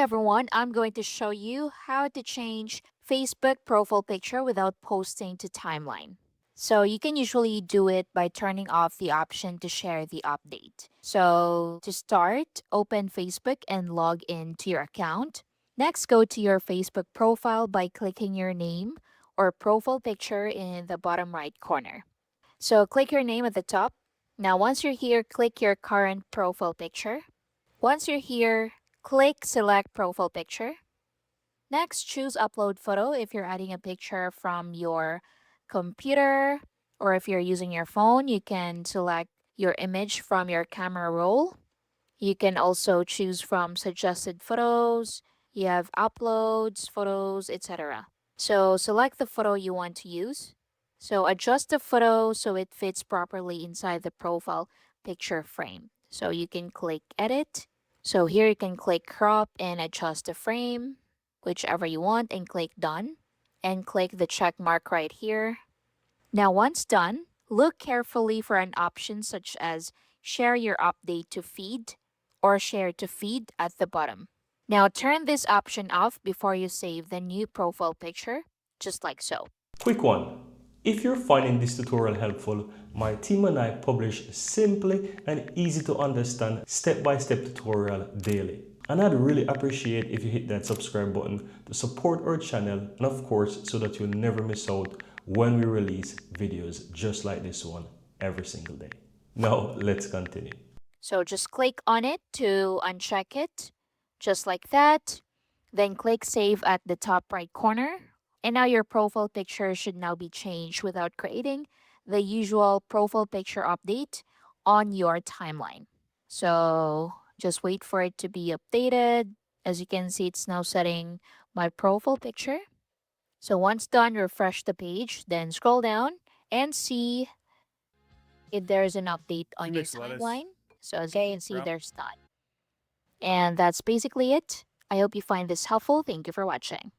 everyone, I'm going to show you how to change Facebook profile picture without posting to timeline. So you can usually do it by turning off the option to share the update. So to start, open Facebook and log in to your account. Next, go to your Facebook profile by clicking your name or profile picture in the bottom right corner. So click your name at the top. Now once you're here, click your current profile picture. Once you're here, click select profile picture. Next, choose upload photo if you're adding a picture from your computer, or if you're using your phone, you can select your image from your camera roll. You can also choose from suggested photos, you have uploads, photos, etc. So select the photo you want to use. So adjust the photo so it fits properly inside the profile picture frame. So you can click edit. So here you can click crop and adjust the frame, whichever you want, and click done. And click the check mark right here. Now once done, look carefully for an option such as share your update to feed or share to feed at the bottom. Now turn this option off before you save the new profile picture, just like so. Quick one. If you're finding this tutorial helpful, my team and I publish simply and easy to understand step-by-step tutorial daily. And I'd really appreciate if you hit that subscribe button to support our channel and of course so that you'll never miss out when we release videos just like this one every single day. Now let's continue. So just click on it to uncheck it, just like that. Then click save at the top right corner. And now your profile picture should now be changed without creating the usual profile picture update on your timeline. So just wait for it to be updated. As you can see, it's now setting my profile picture. So once done, refresh the page, then scroll down and see if there's an update on your Mixed lettuce. timeline. So as you can see, Brown. there's none. And that's basically it. I hope you find this helpful. Thank you for watching.